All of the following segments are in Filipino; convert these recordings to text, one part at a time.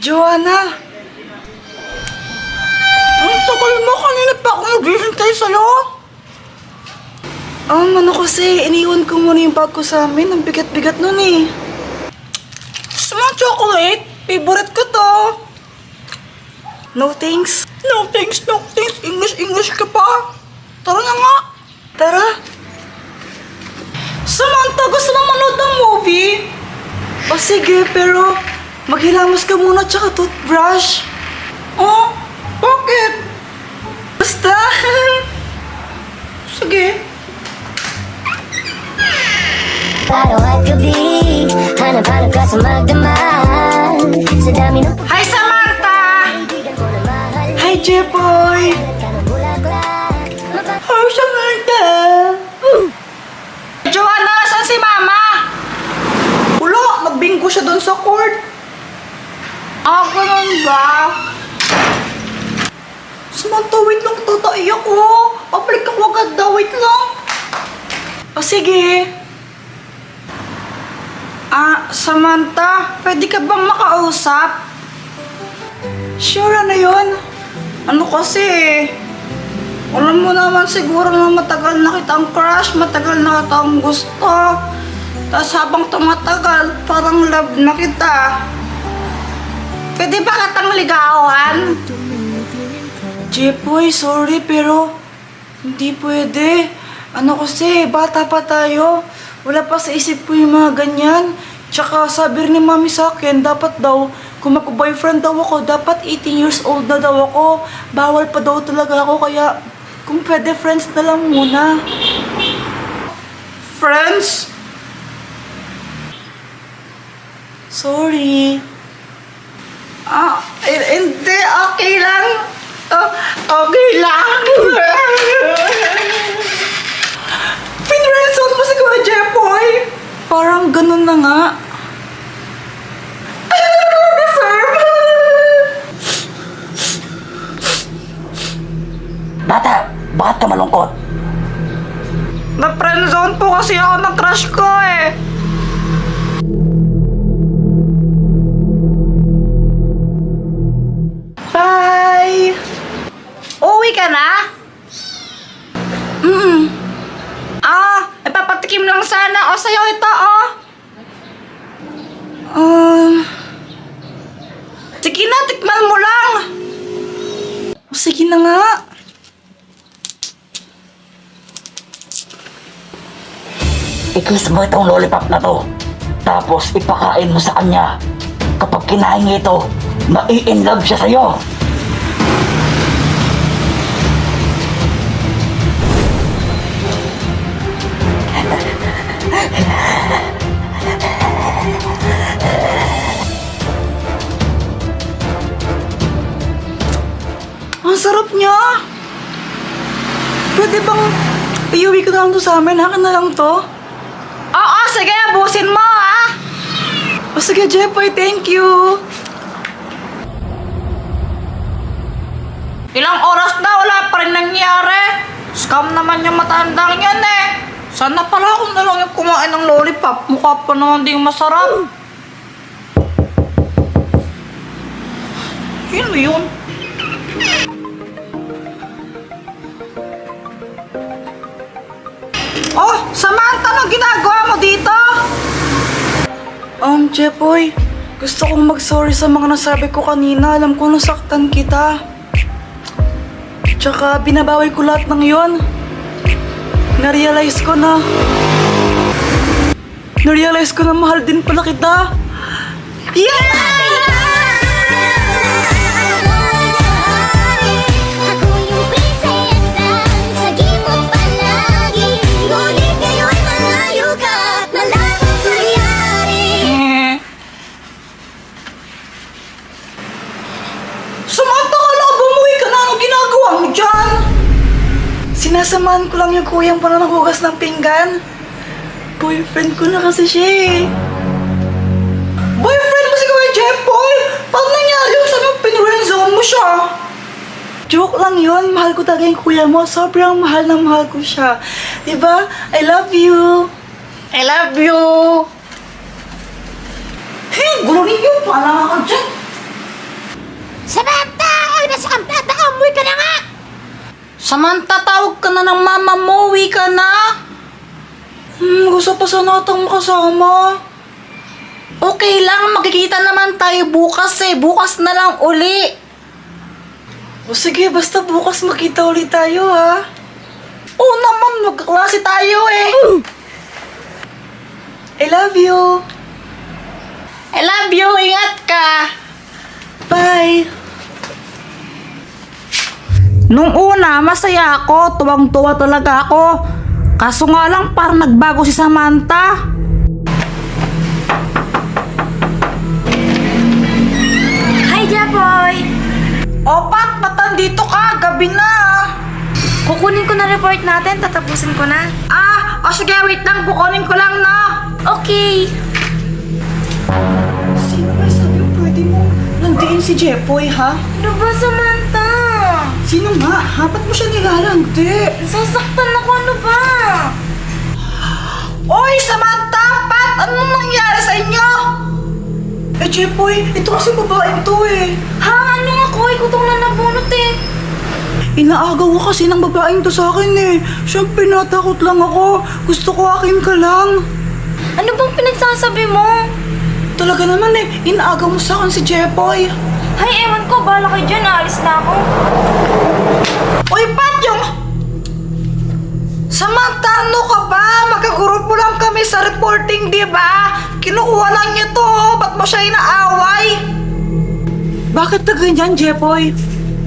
Joanna. Ang tagal mo, kanina pa ako naghihintay sa'yo. Ano kasi, iniwan ko muna yung bag ko sa amin. Ang bigat-bigat nun eh. Gusto mo chocolate? Favorite ko to. No thanks. No thanks, no thanks. English ka pa. Tara na nga. Tara. Samantha, gusto mo manood ng movie? O sige, pero maghilamos ka muna tsaka toothbrush. Oh, bakit? Basta. Sige. Parawan gabi, hanap-hanap ka sa magdamag. Sa dami ng Hi, Samantha! kaibigan ko na mahal. Hi, Jepoy! Agad ka ng bulaklak. Hi, Samantha! Joanna, saan si Mama? Wala, nagbingko siya doon sa court. Ganun ba? Samantha, wait lang, tataiyak ko. Pabalik ako agad daw, wait lang. O sige. Samantha, pwede ka bang makausap? Sure, ano yun? Ano kasi alam mo naman siguro na matagal na kitang crush, matagal na kitang gusto. Tapos habang tumatagal, parang love na kita. Pwede ba kitang ligawan? Jepoy, sorry pero hindi pwede. Ano kasi, bata pa tayo. Wala pa sa isip ko yung mga ganyan. Tsaka sabi rin ni mami sa akin, dapat daw, kung mag-boyfriend daw ako, dapat 18 years old na daw ako. Bawal pa daw talaga ako, kaya kung pwede, friends na lang muna. Friends? Sorry. Hindi, okay lang. Okay lang. Pinreson mo si Kuya Jepoy. Parang ganun na nga. Bata, bakit ka malungkot? Na-friendzone po kasi ako ng crush ko eh. Bye! Uwi ka na? Ipapatikim lang sana. O, sa'yo ito, oh. Sige na, tikman mo lang. O, sige na nga. I-kiss mo itong lollipop na to. Tapos ipakain mo sa kanya. Kapag kinain niya ito, mai-inlove siya sa'yo. Ang sarap niya. Pwede bang iuwi ko na lang to sa amin? Akin na lang to. Oo, sige. Abusin mo, ha? O sige, Jepoy. Thank you. Ilang oras na, wala pa rin nangyari. Scam naman yung matandang yan, eh. Sana pala ako na lang yung kumain ng lollipop. Mukha pa naman din masarap. Sino yun? Oh, Samantha, anong ginagawa mo dito? Jepoy, gusto kong mag-sorry sa mga nasabi ko kanina. Alam ko nasaktan kita. Tsaka binabawi ko lahat ng yon. Narealize ko na mahal din pala kita. Yeah! Ako yung prinsesa sa gimong palagi. Ngunit ngayon malayo ka at malamang nangyari. Samantha, kala bumuwi ka na. Anong ginagawa mo dyan? Sinasamahan ko lang yung kuyang para naghugas ng pinggan. Boyfriend ko na kasi siya eh. Boyfriend mo si Kuya Jepoy? Paano nangyari yung sabi mo pinrenzone mo siya? Joke lang yun. Mahal ko talaga yung kuya mo. Sobrang mahal na mahal ko siya. Diba? I love you. I love you. Hey, gulo ninyo. Paala ka Samantha, tawag ka na ng mama mo. Uwi ka na. Gusto pa sana atang makasama. Okay lang, magkikita naman tayo bukas eh. Bukas na lang uli. O sige, basta bukas makita ulit tayo ha. Oo naman, magkaklase tayo eh. I love you. I love you, ingat ka. Bye. Nung una, masaya ako. Tuwang-tuwa talaga ako. Kaso nga lang, parang nagbago si Samantha. Hi, Japoy! Opat, ba't nandito ka? Gabi na. Kukunin ko na report natin, tatapusin ko na. Sige, wait lang. Kukunin ko lang na. Okay. Sino ba sabi pwede mo nandiin si Jepoy, ha? Ano ba, Samantha? Sino nga? Ha? Ba't mo siya nilalandi? Sasaktan ako, ano ba? Oy, Samantha! Pat! Anong nangyari sa inyo? Jepoy, ito kasi babaeng to eh. Ha? Ano nga ko? Ikutong na nabunot eh. Inaagaw ko kasi ng babaeng to sa akin eh. Siyempre, natakot lang ako. Gusto ko akin ka lang. Ano bang pinagsasabi mo? Talaga naman eh, inaagaw mo sa akin si Jepoy. Hay, ewan ko. Bala kayo dyan. Aalis na ako. Uy, Pat, yung... Samantha, ano ka ba? Magkagrupo lang kami sa reporting, di ba? Kinukuha lang niya to. Ba't mo siya inaaway? Bakit na ganyan, Jepoy?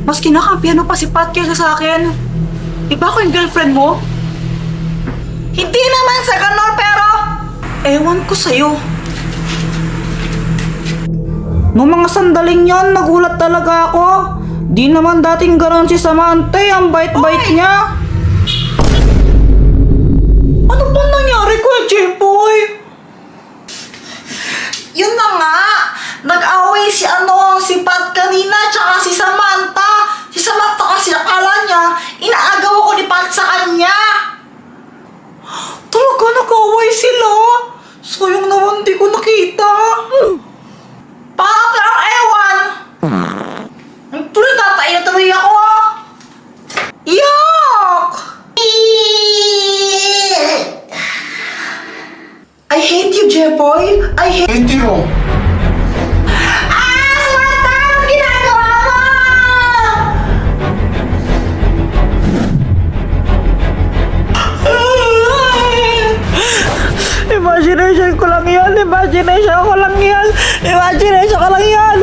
Mas kinakampihan mo pa si Pat kaysa sa akin. Di ba ako yung girlfriend mo? Hindi naman sa ganon, pero... Ewan ko sa'yo. Noong mga sandaling yon, nagulat talaga ako. Di naman dating ganon si Samantha, ang bait-bait niya. Ano bang nangyari ko, Jepoy? Yun na nga, nag-away si Pat kanina, tsaka si Samantha. Si Samantha kasi akala niya, inaagaw ako ni Pat sa kanya. Talaga nag-away sila? Sayang naman di ko nakita. Bakit lang ewan? Tuloy tatay na tuloy ako. Yuck! I hate you, Jepoy. I hate you. Samantha! Anong ginagawa mo? Imagination ko lang yan. Imagination ko lang yan. Imagination ko lang yan.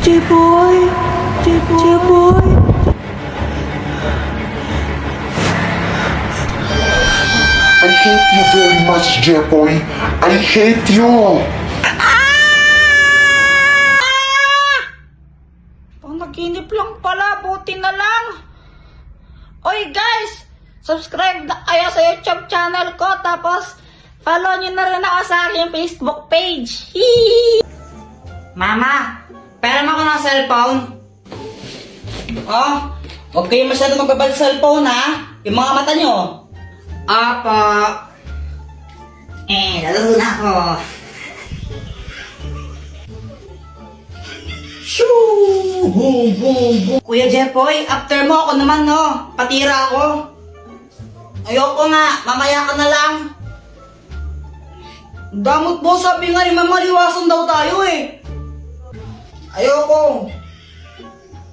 Jepoy. Jepoy. I hate you very much, Jepoy. I hate you. Panaginip lang pala, buti na lang. Oy guys, subscribe na kayo sa YouTube channel ko, tapos follow nyo na rin ako sa aking Facebook page. Hihihi. Mama, pera mo ako ng cellphone. Oh, huwag kayo masyado magbabal sa cellphone ha. Yung mga mata nyo. Apa. Lalo na ako. Shoo! Boom, boom, boom. Kuya Jepoy, after mo ako naman, no? Patira ako. Ayoko nga, mamaya ka na lang. Damot mo, sabi nga ni Mama, liwasan daw tayo eh. Ayoko.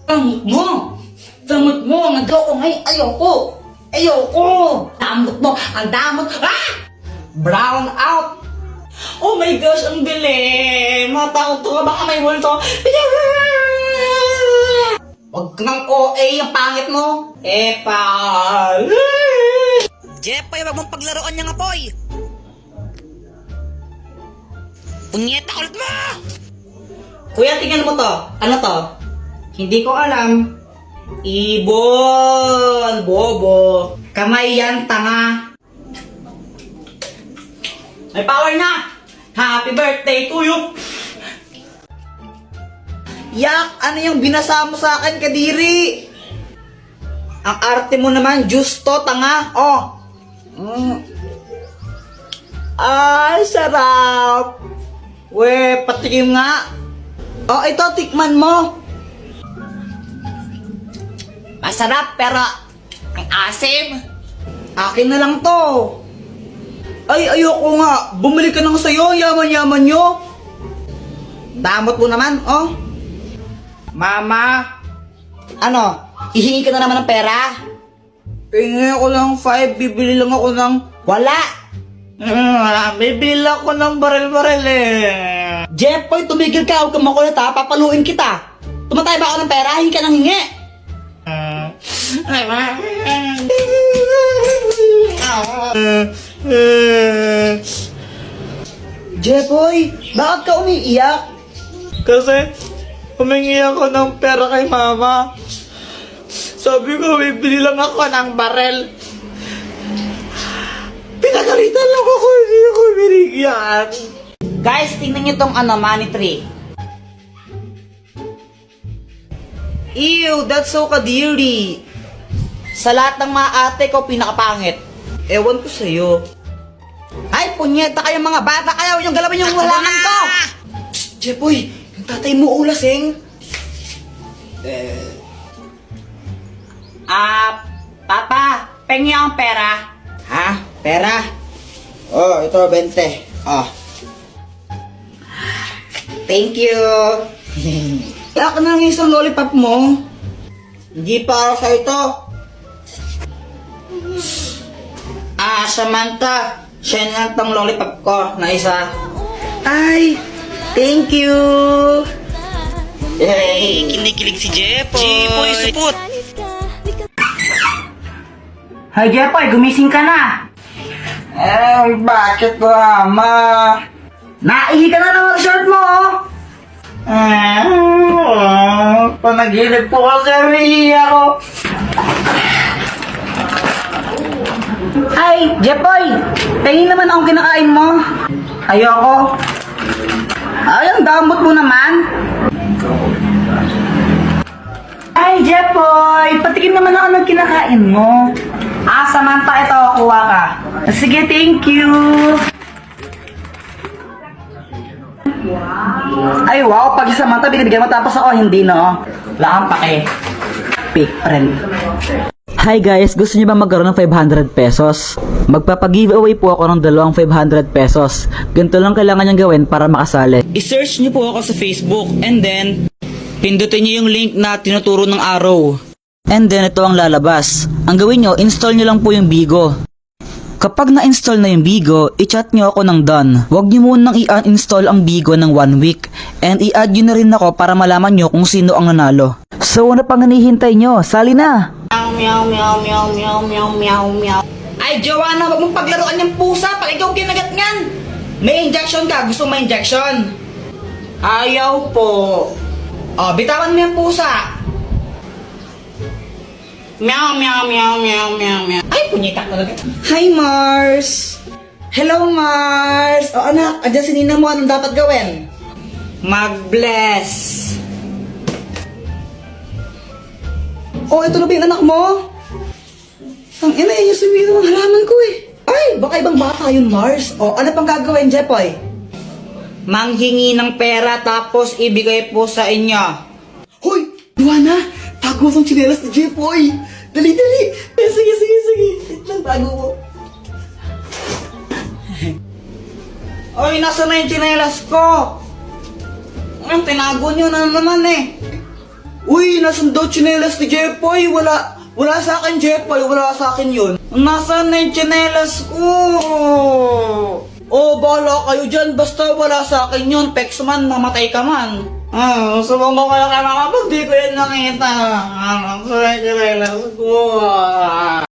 Damot mo. Damot mo, nag-ayoko ngayon. Ayoko. Damot mo, ang damot. Brown out. Oh my gosh, ang galing. Matakot ka, baka may multo. Huwag kang OA, ang pangit mo. Epa. Jepoy, wag mong paglaruan niyang apoy. Punyeta ulit mo! Kuya, tingnan mo to. Ano to? Hindi ko alam. Ibon! Bobo! Kamay yan, tanga! May power na! Happy birthday to you! Yak! Ano yung binasa mo sa akin, Kadiri? Ang arte mo naman, juice to, tanga! Oh! Ay, sarap! We, patikim nga! Oh, ito, tikman mo! Masarap pero ang asim. Akin na lang to. Ay, ayoko nga. Bumili ka nang sa'yo. Yaman-yaman nyo. Damot mo naman, oh. Mama, Ano? Ihingi ka na naman ng pera? pingi ako ng 5. Bibili lang ako ng... Wala. Bibili ako ng baril-baril eh. Jeffoy, tumigil ka. Huwag kang makulit ha. Papaluin kita. Tumatay ba ako ng pera? Hingi ka ng hingi. Jeffoy, bakit ka umiiyak? Kasi, humingi ako ng pera kay mama. Sabi ko, bibili lang ako ng barel. Pinagalitan lang ako, hindi ako binigyan. Guys, tingnan niyo tong money tree. Ew, that's so kadiri. Sa lahat ng mga ate ko, pinakapangit. Ewan ko sa'yo. Ay, punyeta kayong mga bata. Ayaw yung galawin yung halaman ko. Jepoy, yung tatay mo ulasing. Papa, pengi ang pera. Ha? Pera? Oh, ito, 20. Oh. Thank you. Kaya ka na ng isang lollipop mo. Hindi para sa ito. Samantha, siya lang tong lollipop ko na isa. Ay, thank you. Hey, kinikilig si Jepoy. Jepoy, supot. Hi Jepoy, gumising ka na. Bakit ko, ama? Naihi ka na ng resort mo, oh. Panaginip po kasi ako. Ay, Jepoy, tingin naman akong kinakain mo. Ayoko. Ay, ang damot mo naman. Ay, Jepoy, patikim naman ako ng kinakain mo. Samantha, ito, kuha ka. Sige, thank you. Ay, wow, pag Samantha, binibigyan mo tapos ako, hindi, no? Wala kang pake. Fake friend. Hi guys, gusto niyo ba magkaroon ng 500 pesos? Magpapag-giveaway po ako ng dalawang 500 pesos. Ganito lang kailangan niyang gawin para makasali. I-search niyo po ako sa Facebook and then pindutin niyo yung link na tinuturo ng arrow. And then ito ang lalabas. Ang gawin niyo, install niyo lang po yung Bigo. Kapag na-install na yung Bigo, i-chat niyo ako ng done. Huwag niyo munang i-uninstall ang Bigo ng 1 week. And i-add niyo na rin ako para malaman niyo kung sino ang nanalo. So ano pang hinihintay niyo? Sali na! Meow, meow, meow, meow, meow, meow, meow. Ay, Joanna, wag mong paglaruan yung pusa pag ikaw kinagat nyan. May injection ka. Gusto mo may injection? Ayaw po. Oh, bitawan mo yung pusa. Meow, meow, meow, meow, meow, meow. Ay, punyitak talaga. Hi, Mars. Hello, Mars. O anak, andyan si Nina mo. Anong dapat gawin? Mag-bless. Oh, ito na ba yung anak mo? Ang ina, yun yung sumiyo ng halaman ko eh. Ay, baka ibang bata yun, Mars. O, ano pang gagawin, Jepoy? Manghingi ng pera tapos ibigay po sa inyo. Hoy, Luana, tago mo sa chinelas ni Jepoy. Dali, dali. Sige, sige, sige. Wait lang, tago mo. Oy, nasa na yung tsinelas ko? Ang tinago nyo na naman eh. Uy, nasan daw tsinelas ni Jepoy? Wala sa akin, Jepoy. Wala sa akin yun. Nasaan na yung tsinelas ko? Oh, bahala kayo dyan. Basta wala sa akin yun. Pex man, mamatay ka man. Subong ko kayo kaya kapag di ko yan nakita. Ano sa tsinelas ko?